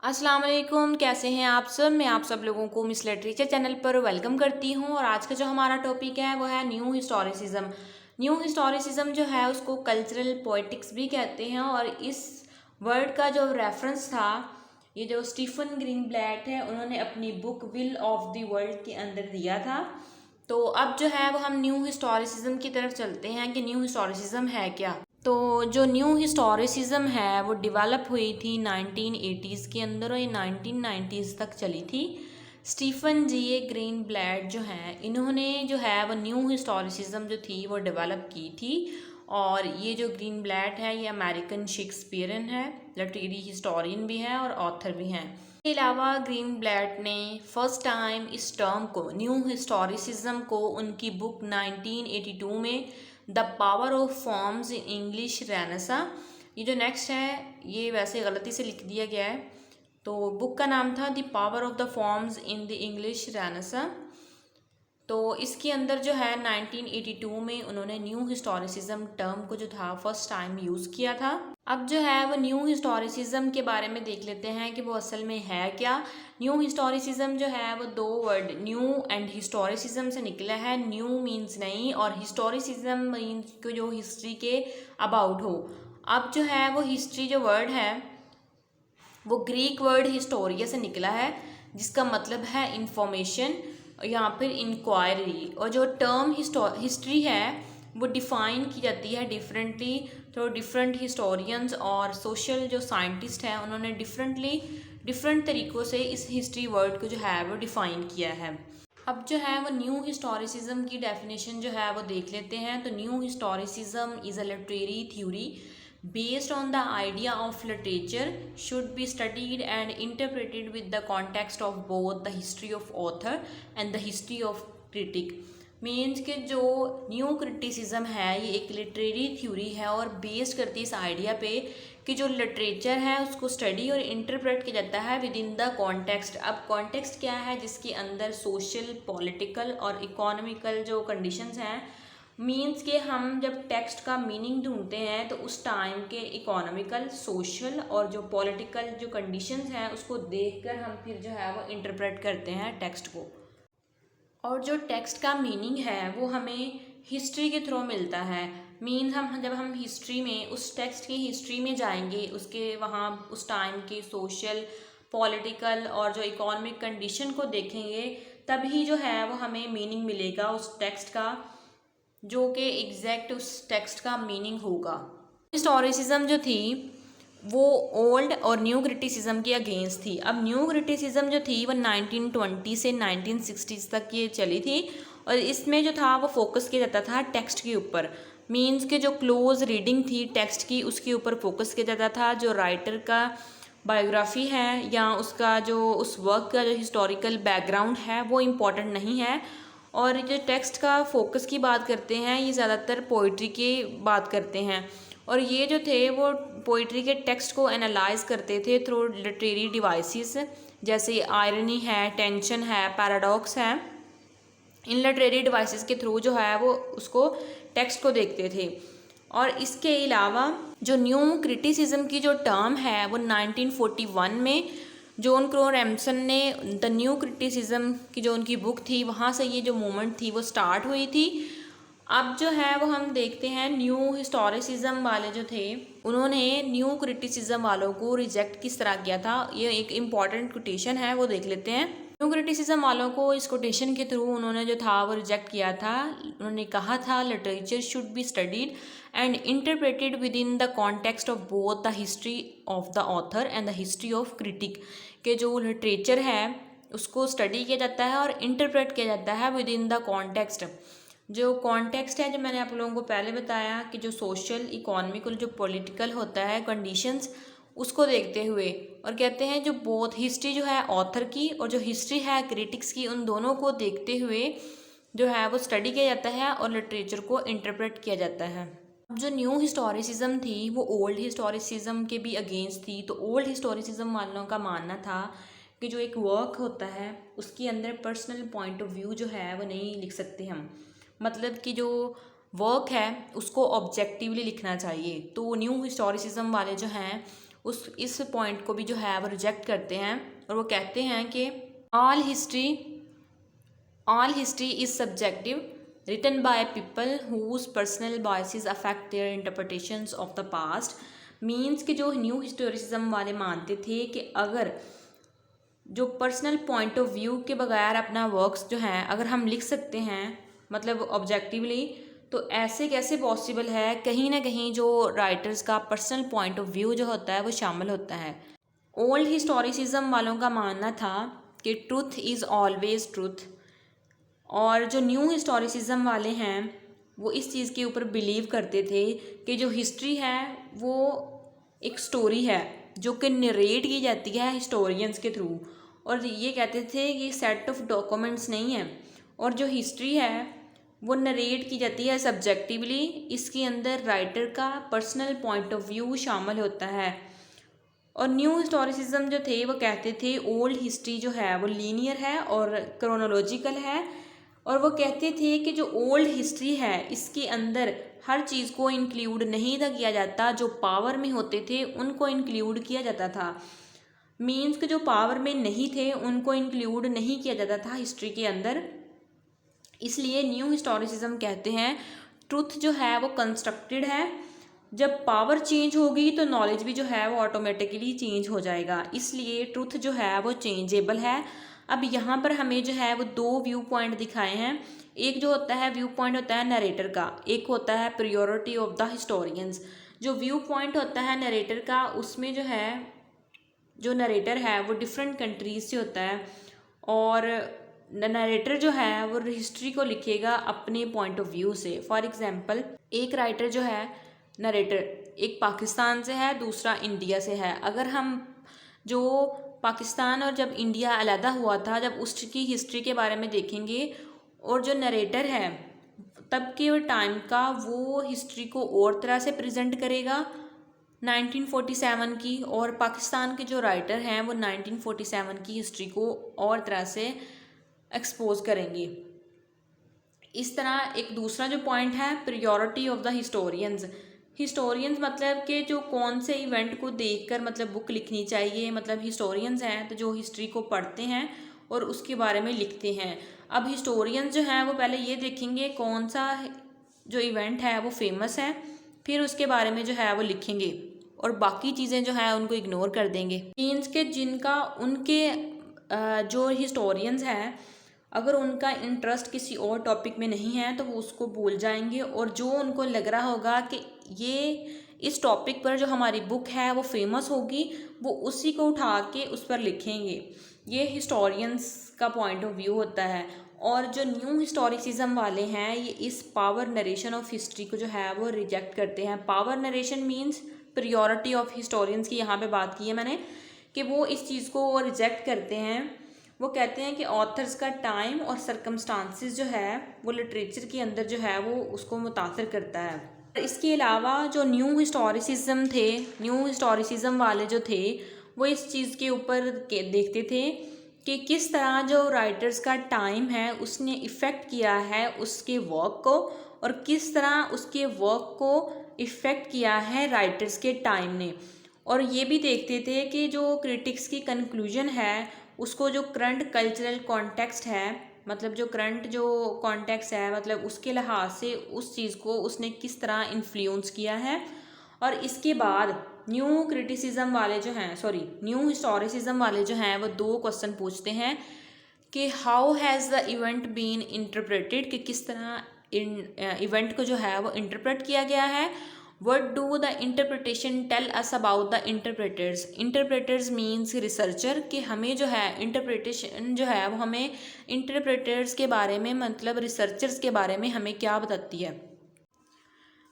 अस्सलाम वालेकुम, कैसे हैं आप सब। मैं आप सब लोगों को मिस लिटरेचर चैनल पर वेलकम करती हूं और आज का जो हमारा टॉपिक है वो है न्यू हिस्टोरिसिज्म। न्यू हिस्टोरिसिज्म जो है उसको कल्चरल पोइटिक्स भी कहते हैं और इस वर्ड का जो रेफरेंस था ये जो स्टीफन ग्रीनब्लैट है उन्होंने अपनी book will of the world के अंदर दिया था। तो अब जो है वो हम न्यू हिस्टोरिसिज्म की तरफ चलते हैं कि न्यू हिस्टोरिसिज्म है क्या। तो जो न्यू हिस्टोरिसिज्म है वो डेवलप हुई थी 1980s के अंदर और ये 1990s तक चली थी। स्टीफन जी ए ग्रीनब्लैट जो हैं इन्होंने जो है वो न्यू हिस्टोरिसिज्म जो थी वो डेवलप की थी। और ये जो ग्रीनब्लैट है ये अमेरिकन शेक्सपियरन है, लिटरेरी हिस्टोरियन भी है और ऑथर भी हैं। इसके अलावा ग्रीनब्लैट ने फर्स्ट टाइम इस टर्म को न्यू हिस्टोरिसिज्म को उनकी बुक 1982 में the power of forms in English Renaissance, ये जो नेक्स्ट है ये वैसे गलती से लिख दिया गया है, तो बुक का नाम था the power of the forms in the English Renaissance. तो इसके अंदर जो है 1982 में उन्होंने न्यू हिस्टोरिसिज्म टर्म को जो था फर्स्ट टाइम यूज़ किया था। अब जो है वो न्यू हिस्टोरिसिज्म के बारे में देख लेते हैं कि वो असल में है क्या। न्यू हिस्टोरिसिज्म जो है वो दो वर्ड न्यू एंड हिस्टोरिसिज्म से निकला है। न्यू मीन्स नई और हिस्टोरिसिज्म मीन्स को जो हिस्ट्री के अबाउट हो। अब जो है वो हिस्ट्री जो वर्ड है वो ग्रीक वर्ड हिस्टोरिया से निकला है जिसका मतलब है इंफॉर्मेशन या फिर इंक्वायरी। और जो टर्म हिस्ट्री है वो डिफ़ाइन की जाती है डिफरेंटली थ्रू डिफरेंट हिस्टोरियंस और सोशल जो साइंटिस्ट हैं उन्होंने डिफरेंट तरीक़ों से इस हिस्ट्री वर्ड को जो है वो डिफ़ाइन किया है। अब जो है वो न्यू हिस्टोरिसिज्म की डेफिनेशन जो है वो देख लेते हैं। तो new historicism is a literary theory based on the idea of literature should be studied and interpreted with the context of both the history of author and the history of critic। Means कि जो new criticism है ये एक literary theory है और based करती है इस आइडिया पे कि जो लिटरेचर है उसको स्टडी और इंटरप्रेट किया जाता है विद इन द कॉन्टेक्स्ट। अब कॉन्टेक्स्ट क्या है जिसके अंदर सोशल, पॉलिटिकल और इकोनॉमिकल जो कंडीशंस हैं, मीन्स के हम जब टेक्स्ट का मीनिंग ढूंढते हैं तो उस टाइम के इकोनॉमिकल, सोशल और जो पॉलिटिकल जो कंडीशंस हैं उसको देखकर हम फिर जो है वो इंटरप्रेट करते हैं टेक्स्ट को। और जो टेक्स्ट का मीनिंग है वो हमें हिस्ट्री के थ्रू मिलता है। मीन्स हम जब हम हिस्ट्री में उस टेक्स्ट की हिस्ट्री में जाएंगे उसके वहाँ उस टाइम के सोशल, पॉलिटिकल और जो इकोनॉमिक कंडीशन को देखेंगे तभी जो है वो हमें मीनिंग मिलेगा उस टेक्स्ट का, जो कि एग्जैक्ट उस टेक्स्ट का मीनिंग होगा। हिस्टोरिसिज्म जो थी वो ओल्ड और न्यू क्रिटिसिज्म के अगेंस्ट थी। अब न्यू क्रिटिसिज्म जो थी वो 1920 से 1960s तक ये चली थी और इसमें जो था वो फोकस किया जाता था टेक्स्ट के ऊपर। मीन्स के जो क्लोज रीडिंग थी टेक्स्ट की उसके ऊपर फोकस किया जाता था। जो राइटर का बायोग्राफी है या उसका जो उस वर्क का जो हिस्टोरिकल बैकग्राउंड है वो इम्पॉर्टेंट नहीं है। और जो टेक्स्ट का फोकस की बात करते हैं ये ज़्यादातर पोइट्री की बात करते हैं और ये जो थे वो पोइट्री के टेक्स्ट को एनालाइज करते थे थ्रू लिटरेरी डिवाइसेस जैसे आयरनी है, टेंशन है, पैराडॉक्स है। इन लिटरेरी डिवाइसेस के थ्रू जो है वो उसको टेक्स्ट को देखते थे। और इसके अलावा जो न्यू क्रिटिसिज्म की जो टर्म है वो 1941 में जॉन क्रो रैमसन ने द न्यू क्रिटिसिज्म की जो उनकी बुक थी वहाँ से ये जो मूवमेंट थी वो स्टार्ट हुई थी। अब जो है वो हम देखते हैं न्यू हिस्टोरिसिज्म वाले जो थे उन्होंने न्यू क्रिटिसिज्म वालों को रिजेक्ट किस तरह किया था। ये एक इम्पॉर्टेंट कोटेशन है वो देख लेते हैं। न्यू क्रिटिसिज्म वालों को इस कोटेशन के थ्रू उन्होंने जो था वो रिजेक्ट किया था। उन्होंने कहा था literature should be studied and interpreted with in the context of both the history of the author and the history of critic. के जो लिटरेचर है उसको स्टडी किया जाता है और इंटरप्रेट किया जाता है विद इन द कॉन्टेक्स्ट। जो कॉन्टेक्स्ट है जो मैंने आप लोगों को पहले बताया कि जो सोशल, इकोनॉमिकल, जो पॉलिटिकल होता है कंडीशंस उसको देखते हुए, और कहते हैं जो बोथ हिस्ट्री जो है ऑथर की और जो हिस्ट्री है क्रिटिक्स की उन दोनों को देखते हुए जो है वो स्टडी किया जाता है और लिटरेचर को इंटरप्रेट किया जाता है। अब जो न्यू हिस्टोरिसिज्म थी वो ओल्ड हिस्टोरिसिज्म के भी अगेंस्ट थी। तो ओल्ड हिस्टोरिसिज्म वालों का मानना था कि जो एक वर्क होता है उसके अंदर पर्सनल पॉइंट ऑफ व्यू जो है वो नहीं लिख सकते हम, मतलब कि जो वर्क है उसको ऑब्जेक्टिवली लिखना चाहिए। तो न्यू हिस्टोरिसिज्म वाले जो हैं इस पॉइंट को भी जो है वो रिजेक्ट करते हैं और वो कहते हैं कि all history is subjective written by people whose personal biases affect their interpretations of the past। Means कि जो न्यू हिस्टोरिसिज्म वाले मानते थे कि अगर जो पर्सनल पॉइंट ऑफ व्यू के बगैर अपना वर्क्स जो हैं अगर हम लिख सकते हैं मतलब ऑब्जेक्टिवली, तो ऐसे कैसे पॉसिबल है, कहीं ना कहीं जो राइटर्स का पर्सनल पॉइंट ऑफ व्यू जो होता है वो शामिल होता है। ओल्ड हिस्टोरिसिज्म वालों का मानना था कि ट्रूथ इज़ ऑलवेज ट्रूथ, और जो न्यू हिस्टोरिसिज्म वाले हैं वो इस चीज़ के ऊपर बिलीव करते थे कि जो हिस्ट्री है वो एक स्टोरी है जो कि नरेट की जाती है हिस्टोरियंस के थ्रू, और ये कहते थे कि सेट ऑफ डॉक्यूमेंट्स नहीं है, और जो हिस्ट्री है वो नरेट की जाती है सब्जेक्टिवली, इसके अंदर राइटर का पर्सनल पॉइंट ऑफ व्यू शामिल होता है। और न्यू हिस्टोरिसिज्म जो थे वो कहते थे ओल्ड हिस्ट्री जो है वो लीनियर है और क्रोनोलॉजिकल है, और वो कहते थे कि जो ओल्ड हिस्ट्री है इसके अंदर हर चीज़ को इंक्लूड नहीं था किया जाता, जो पावर में होते थे उनको इंक्लूड किया जाता था। मीन्स कि जो पावर में नहीं थे उनको इंक्लूड नहीं किया जाता था हिस्ट्री के अंदर। इसलिए न्यू हिस्टोरिसिज्म कहते हैं ट्रुथ जो है वो कंस्ट्रक्टेड है, जब पावर चेंज होगी तो नॉलेज भी जो है वो ऑटोमेटिकली चेंज हो जाएगा, इसलिए ट्रुथ जो है वो चेंजेबल है। अब यहाँ पर हमें जो है वो दो व्यू पॉइंट दिखाए हैं, एक जो होता है व्यू पॉइंट होता है नरेटर का, एक होता है प्रियोरिटी ऑफ द हिस्टोरियंस। जो व्यू पॉइंट होता है नरेटर का उसमें जो है जो नरेटर है वो डिफरेंट कंट्रीज से होता है, और नरेटर जो है वो हिस्ट्री को लिखेगा अपने पॉइंट ऑफ व्यू से। फॉर एग्जांपल एक राइटर जो है नरेटर एक पाकिस्तान से है, दूसरा इंडिया से है। अगर हम जो पाकिस्तान और जब इंडिया अलहदा हुआ था जब उसकी हिस्ट्री के बारे में देखेंगे, और जो नरेटर है तब के टाइम का वो हिस्ट्री को और तरह से प्रेजेंट करेगा 1947 की, और पाकिस्तान के जो राइटर हैं वो 1947 की हिस्ट्री को और तरह से एक्सपोज करेंगे। इस तरह एक दूसरा जो पॉइंट है प्रियोरिटी ऑफ द हिस्टोरियंस मतलब कि जो कौन से इवेंट को देखकर मतलब बुक लिखनी चाहिए, मतलब हिस्टोरियंस हैं तो जो हिस्ट्री को पढ़ते हैं और उसके बारे में लिखते हैं। अब हिस्टोरियंस जो हैं वो पहले ये देखेंगे कौन सा जो इवेंट है वो फेमस है, फिर उसके बारे में जो है वो लिखेंगे, और बाकी चीज़ें जो है उनको इग्नोर कर देंगे। मीन्स के जिनका उनके जो हिस्टोरियंस हैं अगर उनका इंटरेस्ट किसी और टॉपिक में नहीं है तो वो उसको भूल जाएंगे, और जो उनको लग रहा होगा कि ये इस टॉपिक पर जो हमारी बुक है वो फेमस होगी वो उसी को उठा के उस पर लिखेंगे। ये हिस्टोरियंस का पॉइंट ऑफ व्यू होता है। और जो न्यू हिस्टोरिसिज्म वाले हैं ये इस पावर नरेशन ऑफ हिस्ट्री को जो है वो रिजेक्ट करते हैं। Power narration means priority of historians की यहाँ पे बात की है मैंने, कि वो इस चीज़ को रिजेक्ट करते हैं। वो कहते हैं कि ऑथर्स का टाइम और सरकमस्टांसिस जो है वो लिटरेचर के अंदर जो है वो उसको मुतासर करता है। इसके अलावा जो न्यू हिस्टोरिसिज्म वाले जो थे वो इस चीज़ के ऊपर देखते थे कि किस तरह जो राइटर्स का टाइम है उसने इफ़ेक्ट किया है उसके वर्क को, और किस तरह उसके वर्क को इफ़ेक्ट किया है राइटर्स के टाइम ने। और ये भी देखते थे कि जो क्रिटिक्स की कंक्लूजन है उसको जो करंट कल्चरल कॉन्टेक्स्ट है, मतलब जो करंट जो कॉन्टेक्स्ट है मतलब उसके लिहाज से उस चीज़ को उसने किस तरह इन्फ्लुएंस किया है। और इसके बाद न्यू हिस्टोरिसिज्म वाले जो हैं वो दो क्वेश्चन पूछते हैं कि how has the event been interpreted, कि किस तरह इवेंट को जो है वो इंटरप्रेट किया गया है। What do the interpretation tell us about the interpreters? Interpreters means researcher, कि हमें जो है इंटरप्रिटेशन जो है वो हमें इंटरप्रेटर्स के बारे में मतलब रिसर्चर्स के बारे में हमें क्या बताती है।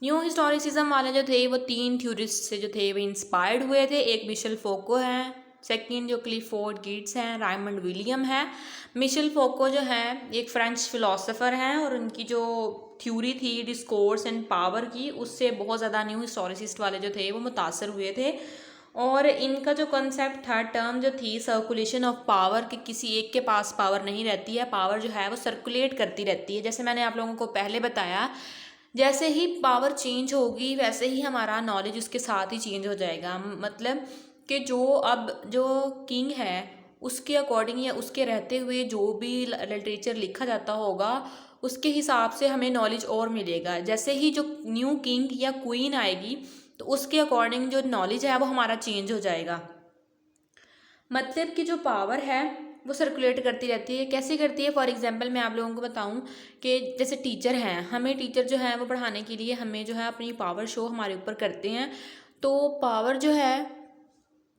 न्यू हिस्टोरिसिज्म वाले जो थे वो तीन थ्योरिस्ट से जो थे वो इंस्पायर्ड हुए थे। एक मिशेल फोको हैं, सेकंड जो क्लिफोर्ड गिट्स हैं, रायमंड विलियम है। मिशेल फोको जो है एक फ्रेंच फिलोसोफर हैं और उनकी जो थ्योरी थी डिस्कोर्स एंड पावर की उससे बहुत ज़्यादा न्यू हिस्टोरिसिस्ट वाले जो थे वो मुतासर हुए थे। और इनका जो कॉन्सेप्ट था टर्म जो थी सर्कुलेशन ऑफ पावर, कि किसी एक के पास पावर नहीं रहती है, पावर जो है वो सर्कुलेट करती रहती है। जैसे मैंने आप लोगों को पहले बताया जैसे ही पावर चेंज होगी वैसे ही हमारा नॉलेज उसके साथ ही चेंज हो जाएगा। मतलब कि जो किंग है उसके अकॉर्डिंग या उसके रहते हुए जो भी लिटरेचर लिखा जाता होगा उसके हिसाब से हमें नॉलेज और मिलेगा। जैसे ही जो न्यू किंग या क्वीन आएगी तो उसके अकॉर्डिंग जो नॉलेज है वो हमारा चेंज हो जाएगा। मतलब कि जो पावर है वो सर्कुलेट करती रहती है। कैसे करती है? फॉर एग्जांपल मैं आप लोगों को बताऊं कि जैसे टीचर हैं, हमें टीचर जो है वो पढ़ाने के लिए हमें जो है अपनी पावर शो हमारे ऊपर करते हैं। तो पावर जो है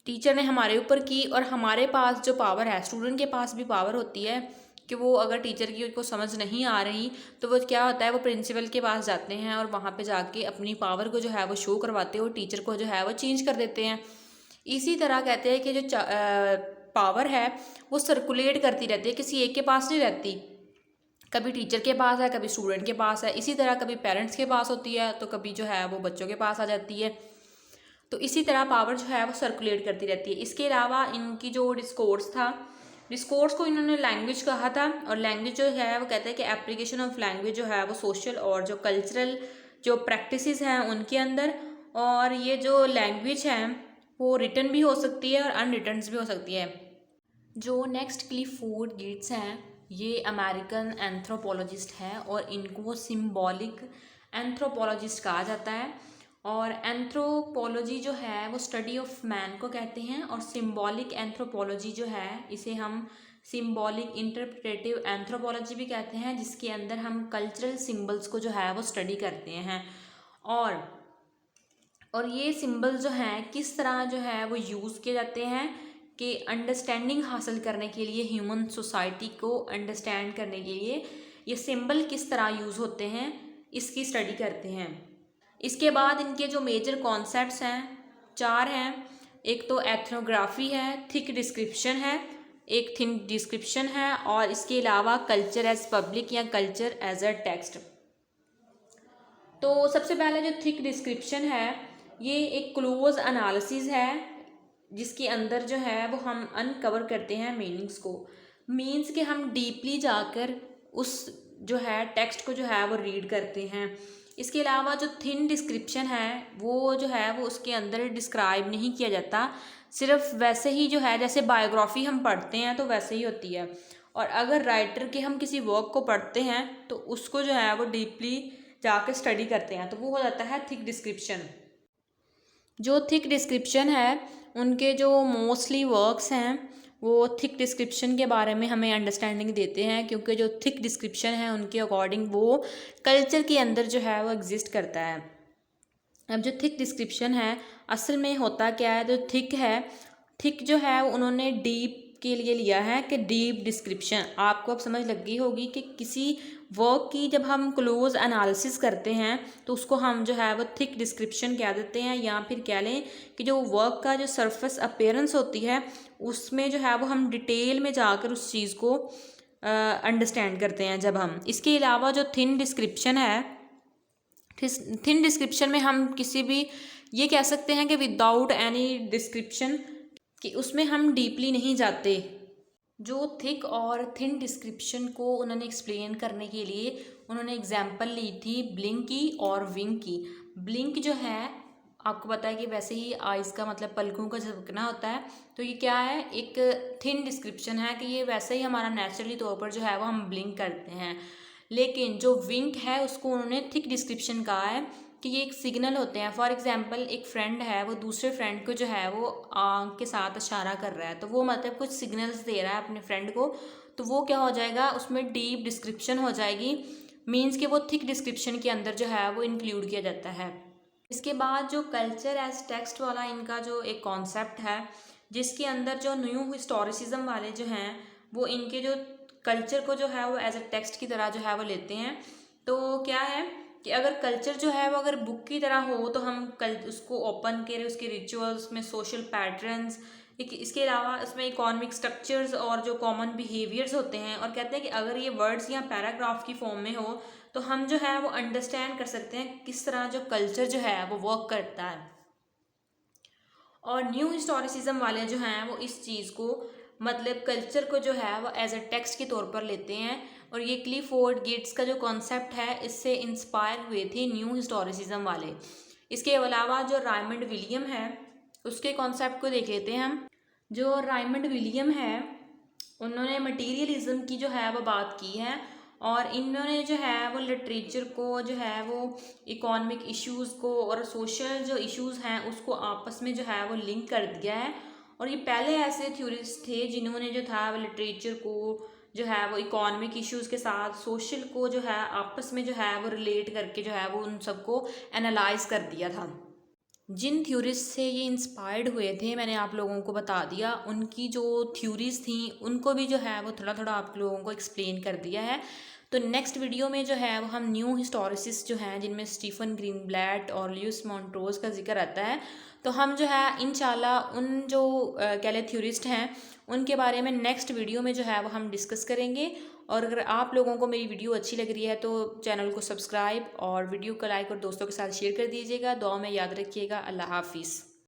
टीचर ने हमारे ऊपर की, और हमारे पास जो पावर है, स्टूडेंट के पास भी पावर होती है कि वो अगर टीचर की को समझ नहीं आ रही तो वो क्या होता है, वो प्रिंसिपल के पास जाते हैं और वहाँ पे जाके अपनी पावर को जो है वो शो करवाते हैं और टीचर को जो है वो चेंज कर देते हैं। इसी तरह कहते हैं कि जो पावर है वो सर्कुलेट करती रहती है, किसी एक के पास नहीं रहती। कभी टीचर के पास है, कभी स्टूडेंट के पास है, इसी तरह कभी पेरेंट्स के पास होती है तो कभी जो है वो बच्चों के पास आ जाती है। तो इसी तरह पावर जो है वो सर्कुलेट करती रहती है। इसके अलावा इनकी जो डिस्कोर्स था, डिस्कोर्स को इन्होंने लैंग्वेज कहा था, और लैंग्वेज जो है वो कहते हैं कि एप्लीकेशन ऑफ लैंग्वेज जो है वो सोशल और जो कल्चरल जो प्रैक्टिसेस हैं उनके अंदर। और ये जो लैंग्वेज है वो रिटन भी हो सकती है और अनरिटन भी हो सकती है। जो नेक्स्ट क्लिफोर्ड गेट्स हैं, ये अमेरिकन एंथ्रोपोलॉजिस्ट हैं और इनको सिंबॉलिक एंथ्रोपोलॉजिस्ट कहा जाता है। और एंथ्रोपोलॉजी जो है वो स्टडी ऑफ मैन को कहते हैं, और सिंबॉलिक एंथ्रोपोलॉजी जो है इसे हम सिंबॉलिक इंटरप्रिटेटिव एंथ्रोपोलॉजी भी कहते हैं, जिसके अंदर हम कल्चरल सिंबल्स को जो है वो स्टडी करते हैं। और ये सिंबल जो हैं किस तरह जो है वो यूज़ किए जाते हैं कि अंडरस्टैंडिंग हासिल करने के लिए, ह्यूमन सोसाइटी को अंडरस्टैंड करने के लिए ये सिंबल किस तरह यूज़ होते हैं, इसकी स्टडी करते हैं। इसके बाद इनके जो मेजर कॉन्सेप्ट्स हैं 4 हैं। एक तो एथनोग्राफी है, थिक डिस्क्रिप्शन है, एक थिन डिस्क्रिप्शन है, और इसके अलावा कल्चर एज पब्लिक या कल्चर एज अ टेक्स्ट। तो सबसे पहले जो थिक डिस्क्रिप्शन है ये एक क्लोज एनालिसिस है, जिसके अंदर जो है वो हम अनकवर करते हैं मीनिंग्स को। मीन्स के हम डीपली जाकर उस जो है टेक्स्ट को जो है वो रीड करते हैं। इसके अलावा जो थिन डिस्क्रिप्शन है वो जो है वो उसके अंदर डिस्क्राइब नहीं किया जाता, सिर्फ वैसे ही जो है जैसे बायोग्राफी हम पढ़ते हैं तो वैसे ही होती है। और अगर राइटर के हम किसी वर्क को पढ़ते हैं तो उसको जो है वो डीपली जाकर स्टडी करते हैं, तो वो हो जाता है थिक डिस्क्रिप्शन। जो थिक डिस्क्रिप्शन है उनके जो मोस्टली वर्क्स हैं वो थिक डिस्क्रिप्शन के बारे में हमें अंडरस्टैंडिंग देते हैं, क्योंकि जो थिक डिस्क्रिप्शन है उनके अकॉर्डिंग वो कल्चर के अंदर जो है वो एग्जिस्ट करता है। अब जो थिक डिस्क्रिप्शन है असल में होता क्या है, जो थिक है, थिक जो है उन्होंने डीप के लिए लिया है कि डीप डिस्क्रिप्शन। आपको अब समझ लग गई होगी कि किसी वर्क की जब हम क्लोज एनालिसिस करते हैं तो उसको हम जो है वो थिक डिस्क्रिप्शन कह देते हैं, या फिर कह लें कि जो वर्क का जो सरफेस अपीयरेंस होती है उसमें जो है वो हम डिटेल में जाकर उस चीज़ को अंडरस्टैंड करते हैं जब हम। इसके अलावा जो थिन डिस्क्रिप्शन है, थिन डिस्क्रिप्शन में हम किसी भी ये कह सकते हैं कि विदाउट एनी डिस्क्रिप्शन, कि उसमें हम डीपली नहीं जाते। जो थिक और थिन डिस्क्रिप्शन को उन्होंने एक्सप्लेन करने के लिए उन्होंने एग्जाम्पल ली थी ब्लिंक की और विंक की। ब्लिंक जो है आपको पता है कि वैसे ही आइज़ का मतलब पलकों का झपकना होता है, तो ये क्या है, एक थिन डिस्क्रिप्शन है कि ये वैसे ही हमारा नेचुरली तौर पर जो है वो हम ब्लिंक करते हैं। लेकिन जो विंक है उसको उन्होंने थिक डिस्क्रिप्शन कहा है कि ये एक सिग्नल होते हैं। फॉर एग्जांपल एक फ्रेंड है, वो दूसरे फ्रेंड को जो है वो आँख के साथ इशारा कर रहा है, तो वो मतलब कुछ सिग्नल्स दे रहा है अपने फ्रेंड को, तो वो क्या हो जाएगा, उसमें डीप डिस्क्रिप्शन हो जाएगी। मीन्स कि वो थिक डिस्क्रिप्शन के अंदर जो है वो इंक्लूड किया जाता है। इसके बाद जो कल्चर एज टेक्स्ट वाला इनका जो एक कॉन्सेप्ट है, जिसके अंदर जो न्यू हिस्टोरिसिज्म वाले जो हैं वो इनके जो कल्चर को जो है वो एज अ टेक्स्ट की तरह जो है वो लेते हैं। तो क्या है कि अगर कल्चर जो है वो अगर बुक की तरह हो तो हम कल उसको ओपन करें, उसके रिचुअल्स में सोशल पैटर्न्स, इसके अलावा इसमें इकोनॉमिक स्ट्रक्चर्स और जो कॉमन बिहेवियर्स होते हैं, और कहते हैं कि अगर ये वर्ड्स या पैराग्राफ की फॉर्म में हो तो हम जो है वो अंडरस्टैंड कर सकते हैं किस तरह जो कल्चर जो है वो वर्क करता है। और न्यू हिस्टोरिसिज्म वाले जो हैं वो इस चीज़ को मतलब कल्चर को जो है वो एज अ टेक्स्ट के तौर पर लेते हैं। और ये क्लिफोर्ड गेट्स का जो कॉन्सेप्ट है इससे इंस्पायर हुए थे न्यू हिस्टोरिसिज्म वाले। इसके अलावा जो रायमंड विलियम है उसके कॉन्सेप्ट को देख लेते हैं हम। जो रायमंड विलियम है उन्होंने मटीरियलिज्म की जो है वो बात की है, और इन्होंने जो है वो लिटरेचर को जो है वो इकोनॉमिक इश्यूज़ को और सोशल जो इश्यूज़ हैं उसको आपस में जो है वो लिंक कर दिया है। और ये पहले ऐसे थ्योरिस्ट थे जिन्होंने जो था वो लिटरेचर को जो है वो इकोनॉमिक इश्यूज़ के साथ सोशल को जो है आपस में जो है वो रिलेट करके जो है वो उन सबको एनालाइज कर दिया था। जिन थ्योरिस्ट से ये इंस्पायर्ड हुए थे मैंने आप लोगों को बता दिया, उनकी जो थ्योरीज थी उनको भी जो है वो थोड़ा थोड़ा आप लोगों को एक्सप्लेन कर दिया है। तो नेक्स्ट वीडियो में जो है वो हम न्यू हिस्टोरिसिस्ट जो हैं जिनमें स्टीफन ग्रीनब्लैट और ल्यूइस मॉन्ट्रोज का जिक्र आता है, तो हम जो है इंशाल्लाह उन जो कह लें थ्योरिस्ट हैं उनके बारे में नेक्स्ट वीडियो में जो है वो हम डिस्कस करेंगे। और अगर आप लोगों को मेरी वीडियो अच्छी लग रही है तो चैनल को सब्सक्राइब और वीडियो को लाइक और दोस्तों के साथ शेयर कर दीजिएगा। दुआ में याद रखिएगा। अल्लाह हाफिज़।